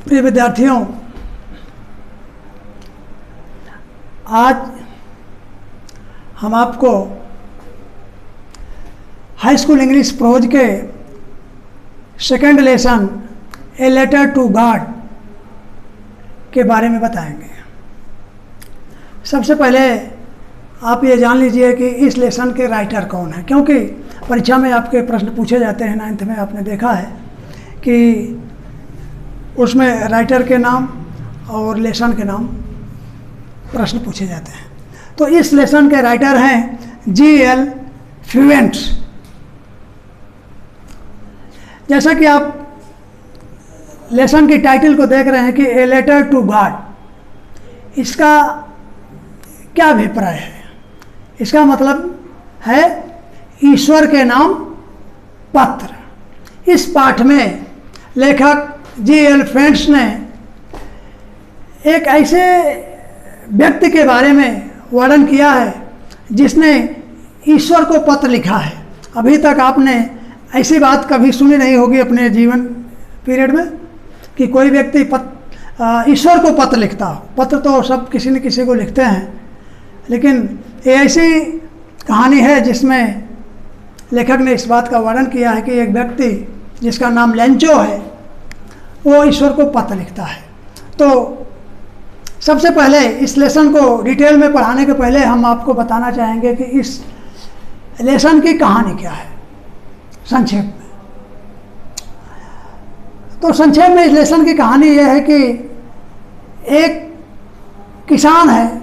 प्रिय विद्यार्थियों, आज हम आपको हाई स्कूल इंग्लिश प्रोज के second lesson a letter to God के बारे में बताएंगे। सबसे पहले आप ये जान लीजिए कि इस लेसन के राइटर कौन है, क्योंकि परीक्षा में आपके प्रश्न पूछे जाते हैं। 9th में आपने देखा है कि उसमें राइटर के नाम और लेसन के नाम प्रश्न पूछे जाते हैं। तो इस लेसन के राइटर हैं G.L. फ्यूएंट्स। जैसा कि आप लेसन की टाइटल को देख रहे हैं कि ए लेटर टू गॉड, इसका क्या अभिप्राय है? इसका मतलब है ईश्वर के नाम पत्र। इस पाठ में लेखक G.L. फ्यूएंट्स ने एक ऐसे व्यक्ति के बारे में वर्णन किया है जिसने ईश्वर को पत्र लिखा है। अभी तक आपने ऐसी बात कभी सुनी नहीं होगी अपने जीवन पीरियड में कि कोई व्यक्ति ईश्वर को पत्र लिखता हो। पत्र तो सब किसी न किसी को लिखते हैं, लेकिन ये ऐसी कहानी है जिसमें लेखक ने इस बात का वर्णन किया है कि एक व्यक्ति जिसका नाम लेंचो है वो ईश्वर को पत्र लिखता है। तो सबसे पहले इस लेसन को डिटेल में पढ़ाने के पहले हम आपको बताना चाहेंगे कि इस लेसन की कहानी क्या है संक्षेप में। तो संक्षेप में इस लेसन की कहानी यह है कि एक किसान है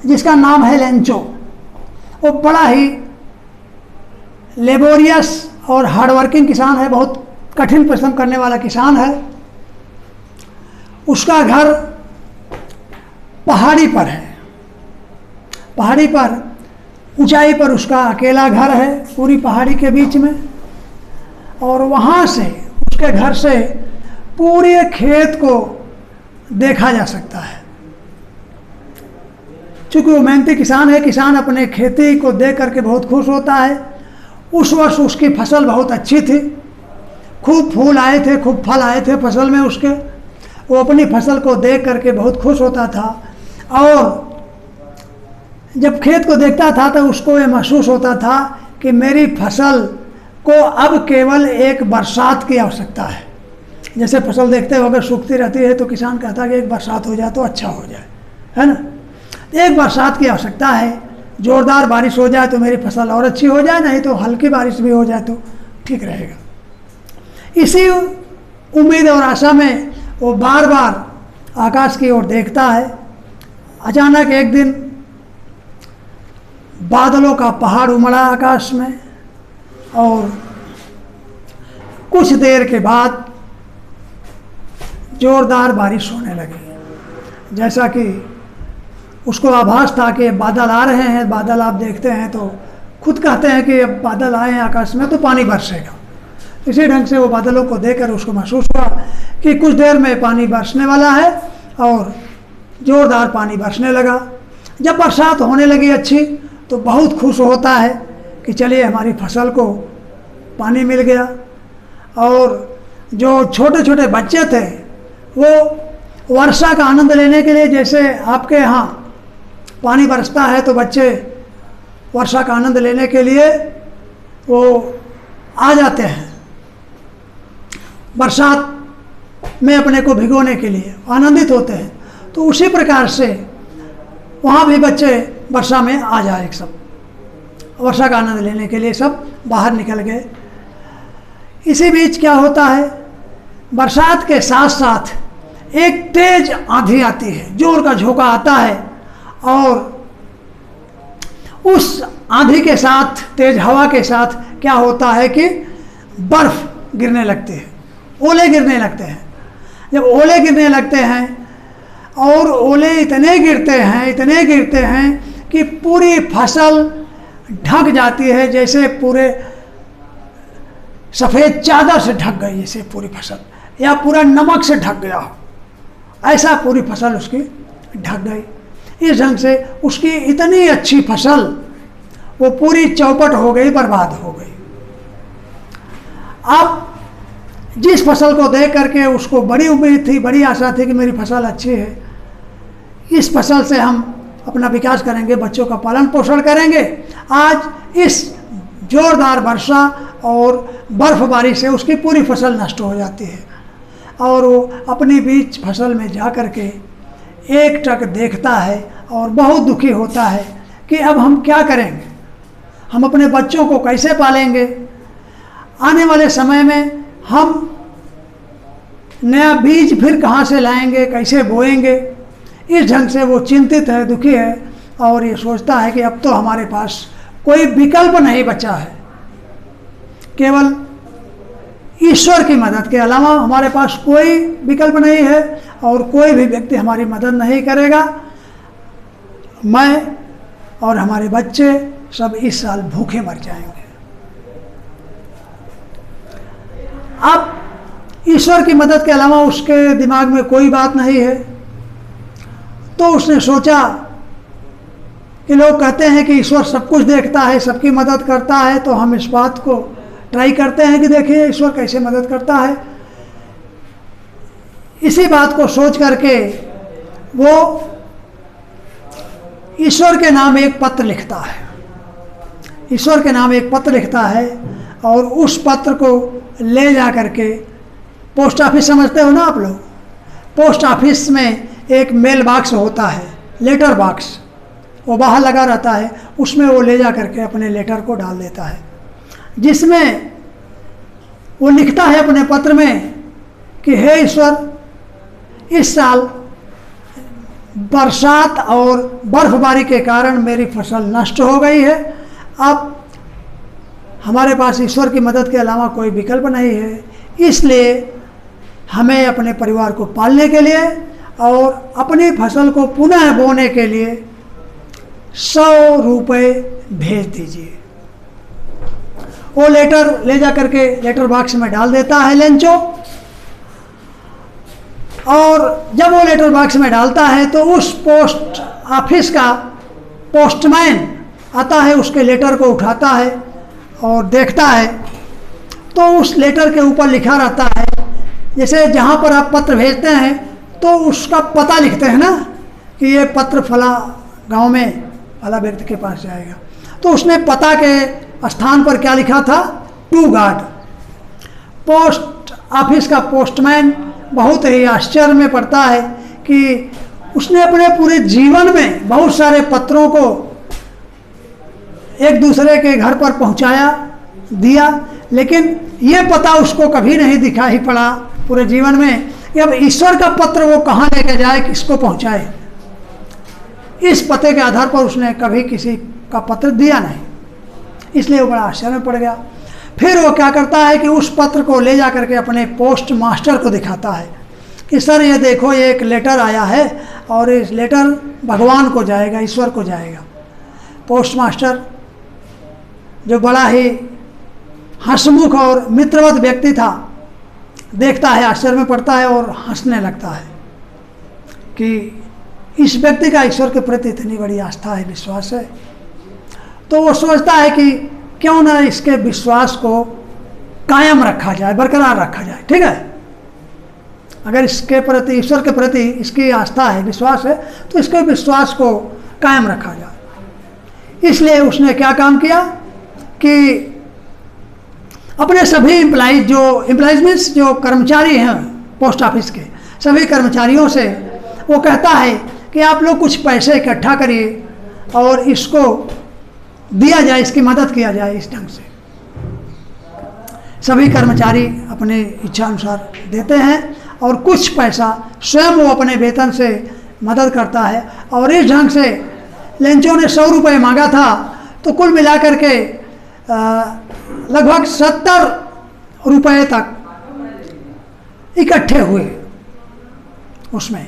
जिसका नाम है लेंचो। वो बड़ा ही लेबोरियस और हार्डवर्किंग किसान है, बहुत कठिन परिश्रम करने वाला किसान है। उसका घर पहाड़ी पर है, पहाड़ी पर ऊंचाई पर उसका अकेला घर है पूरी पहाड़ी के बीच में, और वहाँ से उसके घर से पूरे खेत को देखा जा सकता है। चूँकि वो मेहनती किसान है, किसान अपने खेती को देख करके बहुत खुश होता है। उस वर्ष उसकी फसल बहुत अच्छी थी, खूब फूल आए थे, खूब फल आए थे फसल में उसके। वो अपनी फसल को देख करके बहुत खुश होता था, और जब खेत को देखता था तो उसको ये महसूस होता था कि मेरी फसल को अब केवल एक बरसात की आवश्यकता है। जैसे फसल देखते हो अगर सूखती रहती है तो किसान कहता है कि एक बरसात हो जाए तो अच्छा हो जाए, है ना। एक बरसात की आवश्यकता है, ज़ोरदार बारिश हो जाए तो मेरी फसल और अच्छी हो जाए, नहीं तो हल्की बारिश भी हो जाए तो ठीक रहेगा। इसी उम्मीद और आशा में वो बार बार आकाश की ओर देखता है। अचानक एक दिन बादलों का पहाड़ उमड़ा आकाश में, और कुछ देर के बाद जोरदार बारिश होने लगी। जैसा कि उसको आभास था कि बादल आ रहे हैं, बादल आप देखते हैं तो खुद कहते हैं कि अब बादल आए हैं आकाश में तो पानी बरसेगा। इसी ढंग से वो बादलों को देखकर उसको महसूस हुआ कि कुछ देर में पानी बरसने वाला है, और ज़ोरदार पानी बरसने लगा। जब बरसात होने लगी अच्छी तो बहुत खुश होता है कि चलिए हमारी फसल को पानी मिल गया। और जो छोटे छोटे बच्चे थे वो वर्षा का आनंद लेने के लिए, जैसे आपके यहाँ पानी बरसता है तो बच्चे वर्षा का आनंद लेने के लिए वो आ जाते हैं बरसात में अपने को भिगोने के लिए, आनंदित होते हैं। तो उसी प्रकार से वहाँ भी बच्चे वर्षा में आ जाए, सब वर्षा का आनंद लेने के लिए सब बाहर निकल गए। इसी बीच क्या होता है, बरसात के साथ साथ एक तेज आंधी आती है, जोर का झोंका आता है, और उस आंधी के साथ, तेज हवा के साथ क्या होता है कि बर्फ गिरने लगती है, ओले गिरने लगते हैं। जब ओले गिरने लगते हैं, और ओले इतने गिरते हैं कि पूरी फसल ढक जाती है, जैसे पूरे सफ़ेद चादर से ढक गई, जैसे पूरी फसल, या पूरा नमक से ढक गया हो, ऐसा पूरी फसल उसकी ढक गई। इस ढंग से उसकी इतनी अच्छी फसल वो पूरी चौपट हो गई, बर्बाद हो गई। अब जिस फसल को देख करके उसको बड़ी उम्मीद थी, बड़ी आशा थी कि मेरी फसल अच्छी है, इस फसल से हम अपना विकास करेंगे, बच्चों का पालन पोषण करेंगे, आज इस जोरदार वर्षा और बर्फबारी से उसकी पूरी फसल नष्ट हो जाती है और वो अपनी बीच फसल में जा कर के एकटक देखता है और बहुत दुखी होता है कि अब हम क्या करेंगे, हम अपने बच्चों को कैसे पालेंगे, आने वाले समय में हम नया बीज फिर कहाँ से लाएंगे, कैसे बोएंगे। इस ढंग से वो चिंतित है, दुखी है और ये सोचता है कि अब तो हमारे पास कोई विकल्प नहीं बचा है, केवल ईश्वर की मदद के अलावा हमारे पास कोई विकल्प नहीं है और कोई भी व्यक्ति हमारी मदद नहीं करेगा। मैं और हमारे बच्चे सब इस साल भूखे मर जाएंगे। अब ईश्वर की मदद के अलावा उसके दिमाग में कोई बात नहीं है, तो उसने सोचा कि लोग कहते हैं कि ईश्वर सब कुछ देखता है, सबकी मदद करता है, तो हम इस बात को ट्राई करते हैं कि देखिए ईश्वर कैसे मदद करता है। इसी बात को सोच करके वो ईश्वर के नाम एक पत्र लिखता है, ईश्वर के नाम एक पत्र लिखता है और उस पत्र को ले जा करके पोस्ट ऑफिस, समझते हो ना आप लोग, पोस्ट ऑफिस में एक मेल बॉक्स होता है, लेटर बॉक्स, वो बाहर लगा रहता है, उसमें वो ले जा करके अपने लेटर को डाल देता है, जिसमें वो लिखता है अपने पत्र में कि हे ईश्वर, इस साल बरसात और बर्फबारी के कारण मेरी फसल नष्ट हो गई है, अब हमारे पास ईश्वर की मदद के अलावा कोई विकल्प नहीं है, इसलिए हमें अपने परिवार को पालने के लिए और अपनी फसल को पुनः बोने के लिए 100 रुपये भेज दीजिए। वो लेटर ले जा करके लेटर बॉक्स में डाल देता है लेंचो, और जब वो लेटर बॉक्स में डालता है तो उस पोस्ट ऑफिस का पोस्टमैन आता है, उसके लेटर को उठाता है और देखता है तो उस लेटर के ऊपर लिखा रहता है, जैसे जहाँ पर आप पत्र भेजते हैं तो उसका पता लिखते हैं ना कि ये पत्र फला गांव में फला व्यक्ति के पास जाएगा, तो उसने पता के स्थान पर क्या लिखा था, टू गार्ड। पोस्ट ऑफिस का पोस्टमैन बहुत ही आश्चर्य में पड़ता है कि उसने अपने पूरे जीवन में बहुत सारे पत्रों को एक दूसरे के घर पर पहुंचाया, दिया, लेकिन ये पता उसको कभी नहीं दिखा ही पड़ा पूरे जीवन में कि अब ईश्वर का पत्र वो कहाँ लेके जाए, किसको पहुंचाए। इस पते के आधार पर उसने कभी किसी का पत्र दिया नहीं, इसलिए वो बड़ा आश्चर्य में पड़ गया। फिर वो क्या करता है कि उस पत्र को ले जा करके अपने पोस्ट मास्टर को दिखाता है कि सर ये देखो, ये एक लेटर आया है और इस लेटर भगवान को जाएगा, ईश्वर को जाएगा। पोस्ट मास्टर जो बड़ा ही हंसमुख और मित्रवत व्यक्ति था, देखता है, आश्चर्य में पड़ता है और हंसने लगता है कि इस व्यक्ति का ईश्वर के प्रति इतनी बड़ी आस्था है, विश्वास है। तो वो सोचता है कि क्यों ना इसके विश्वास को कायम रखा जाए, बरकरार रखा जाए, ठीक है। अगर इसके प्रति, ईश्वर के प्रति इसकी आस्था है, विश्वास है, तो इसके विश्वास को कायम रखा जाए। इसलिए उसने क्या काम किया कि अपने सभी एम्प्लॉइज मीन्स जो कर्मचारी हैं पोस्ट ऑफिस के, सभी कर्मचारियों से वो कहता है कि आप लोग कुछ पैसे इकट्ठा करिए और इसको दिया जाए, इसकी मदद किया जाए इस ढंग से। सभी कर्मचारी अपने इच्छा अनुसार देते हैं और कुछ पैसा स्वयं वो अपने वेतन से मदद करता है, और इस ढंग से लेंचो ने 100 रुपये मांगा था, तो कुल मिलाकर के लगभग 70 रुपये तक इकट्ठे हुए उसमें।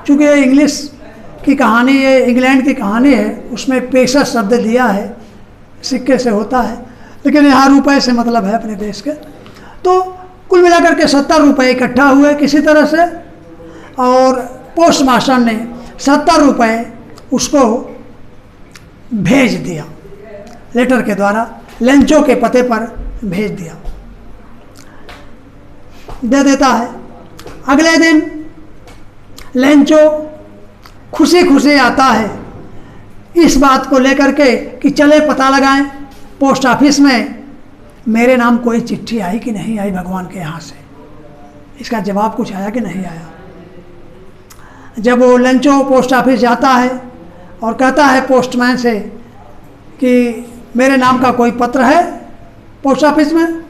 चूँकि ये इंग्लिश की कहानी, ये इंग्लैंड की कहानी है, उसमें पैसा शब्द दिया है, सिक्के से होता है, लेकिन यहाँ रुपए से मतलब है अपने देश के। तो कुल मिलाकर के 70 रुपये इकट्ठा हुए किसी तरह से, और पोस्ट मास्टर ने 70 रुपये उसको भेज दिया, लेटर के द्वारा लेंचो के पते पर भेज दिया। दे देता है। अगले दिन लेंचो खुशी खुशी आता है इस बात को लेकर के कि चले पता लगाएं पोस्ट ऑफिस में मेरे नाम कोई चिट्ठी आई कि नहीं आई भगवान के यहाँ से, इसका जवाब कुछ आया कि नहीं आया। जब वो लेंचो पोस्ट ऑफिस जाता है और कहता है पोस्टमैन से कि मेरे नाम का कोई पत्र है पोस्ट ऑफिस में,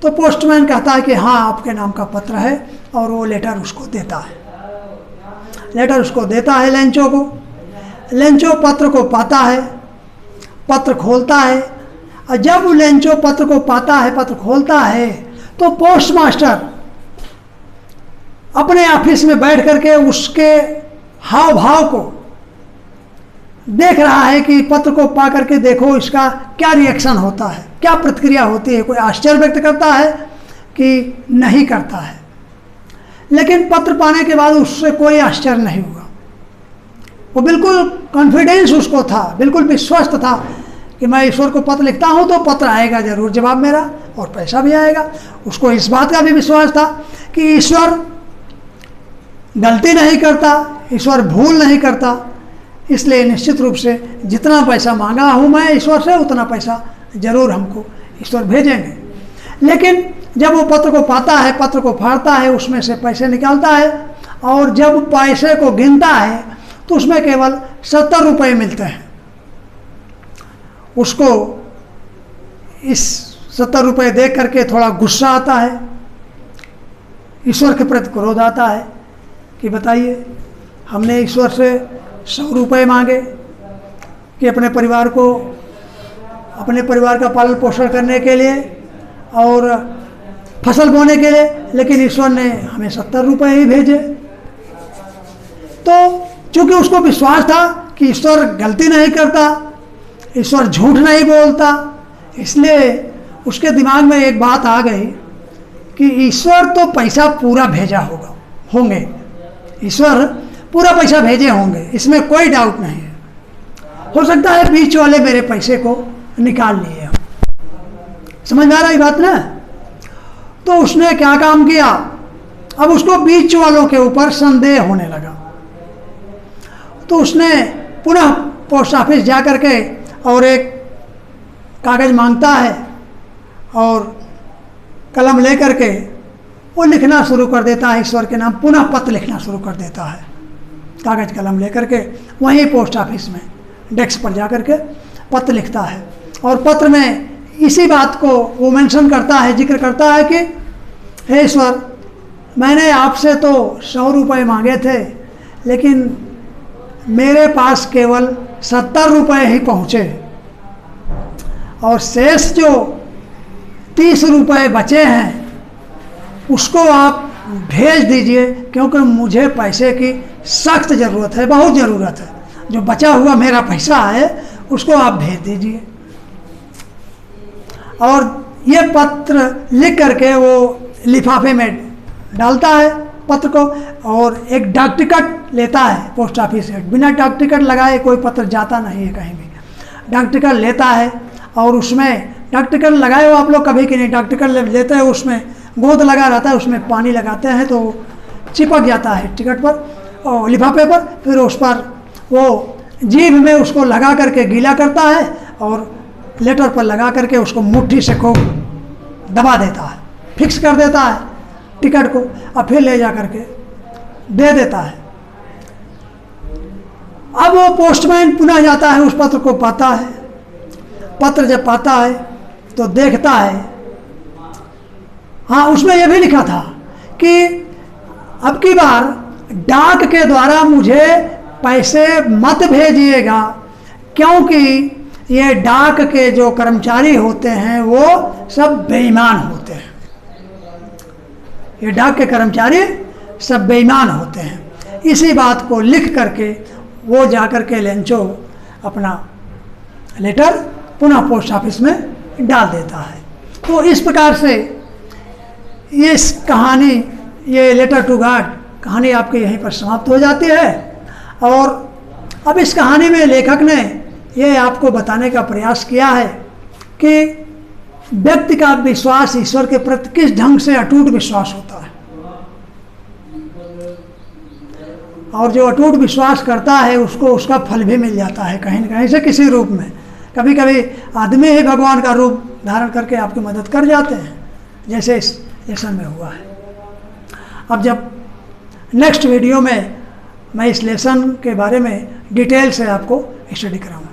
तो पोस्टमैन कहता है कि हाँ आपके नाम का पत्र है, और वो लेटर उसको देता है। लेटर उसको देता है लेंचो को। लेंचो पत्र को पाता है, पत्र खोलता है, और जब लेंचो पत्र को पाता है, पत्र खोलता है, तो पोस्ट मास्टर अपने ऑफिस में बैठ करके उसके हाव भाव को देख रहा है कि पत्र को पा करके देखो इसका क्या रिएक्शन होता है, क्या प्रतिक्रिया होती है, कोई आश्चर्य व्यक्त करता है कि नहीं करता है। लेकिन पत्र पाने के बाद उससे कोई आश्चर्य नहीं हुआ। वो बिल्कुल कॉन्फिडेंस उसको था, बिल्कुल विश्वस्त था कि मैं ईश्वर को पत्र लिखता हूँ तो पत्र आएगा जरूर जवाब मेरा, और पैसा भी आएगा। उसको इस बात का भी विश्वास था कि ईश्वर गलती नहीं करता, ईश्वर भूल नहीं करता, इसलिए निश्चित रूप से जितना पैसा मांगा हूँ मैं ईश्वर से उतना पैसा जरूर हमको ईश्वर भेजेंगे। लेकिन जब वो पत्र को पाता है, पत्र को फाड़ता है, उसमें से पैसे निकालता है, और जब पैसे को गिनता है तो उसमें केवल 70 रुपये मिलते हैं। उसको इस 70 रुपये देख करके थोड़ा गुस्सा आता है, ईश्वर के प्रति क्रोध आता है कि बताइए हमने ईश्वर से 100 रुपये मांगे कि अपने परिवार का पालन पोषण करने के लिए और फसल बोने के लिए, लेकिन ईश्वर ने हमें 70 रुपये ही भेजे। तो चूंकि उसको विश्वास था कि ईश्वर गलती नहीं करता, ईश्वर झूठ नहीं बोलता, इसलिए उसके दिमाग में एक बात आ गई कि ईश्वर तो पैसा पूरा भेजा होंगे, ईश्वर पूरा पैसा भेजे होंगे, इसमें कोई डाउट नहीं है। हो सकता है बीच वाले मेरे पैसे को निकाल लिए हो। समझ में आ रही बात ना? तो उसने क्या काम किया, अब उसको बीच वालों के ऊपर संदेह होने लगा। तो उसने पुनः पोस्ट ऑफिस जा कर के और एक कागज़ मांगता है और कलम ले कर के वो लिखना शुरू कर देता है ईश्वर के नाम, पुनः पत्र लिखना शुरू कर देता है। कागज़ कलम ले कर के वहीं पोस्ट ऑफिस में डेस्क पर जा कर के पत्र लिखता है, और पत्र में इसी बात को वो मेंशन करता है, जिक्र करता है कि हे ईश्वर, मैंने आपसे तो 100 रुपये मांगे थे, लेकिन मेरे पास केवल 70 रुपये ही पहुँचे, और शेष जो 30 रुपये बचे हैं उसको आप भेज दीजिए, क्योंकि मुझे पैसे की सख्त ज़रूरत है, बहुत ज़रूरत है। जो बचा हुआ मेरा पैसा है उसको आप भेज दीजिए। और ये पत्र लिख करके वो लिफाफे में डालता है पत्र को, और एक डाक टिकट लेता है पोस्ट ऑफिस से। बिना डाक टिकट लगाए कोई पत्र जाता नहीं है कहीं भी। डाक टिकट लेता है, और उसमें डाक टिकट लगाए हो आप लोग कभी कि नहीं? डाक टिकट लेते हैं, उसमें गोंद लगा रहता है, उसमें पानी लगाते हैं तो चिपक जाता है टिकट पर और लिफाफे पर। फिर उस पर वो जीभ में उसको लगा करके गीला करता है, और लेटर पर लगा करके उसको मुट्ठी से खूब दबा देता है, फिक्स कर देता है टिकट को, और फिर ले जा करके दे देता है। अब वो पोस्टमैन पुनः जाता है, उस पत्र को पाता है। पत्र जब पाता है तो देखता है, हाँ उसमें यह भी लिखा था कि अब की बार डाक के द्वारा मुझे पैसे मत भेजिएगा, क्योंकि ये डाक के जो कर्मचारी होते हैं वो सब बेईमान होते हैं। ये डाक के कर्मचारी सब बेईमान होते हैं। इसी बात को लिख करके वो जाकर के लेंचो अपना लेटर पुनः पोस्ट ऑफिस में डाल देता है। तो इस प्रकार से ये कहानी, ये लेटर टू गॉड कहानी आपके यहीं पर समाप्त हो जाती है। और अब इस कहानी में लेखक ने ये आपको बताने का प्रयास किया है कि व्यक्ति का विश्वास ईश्वर के प्रति किस ढंग से अटूट विश्वास होता है, और जो अटूट विश्वास करता है उसको उसका फल भी मिल जाता है कहीं न कहीं से किसी रूप में। कभी कभी आदमी ही भगवान का रूप धारण करके आपकी मदद कर जाते हैं, जैसे इस लेसन में हुआ है। अब जब नेक्स्ट वीडियो में मैं इस लेसन के बारे में डिटेल से आपको स्टडी कराऊंगा।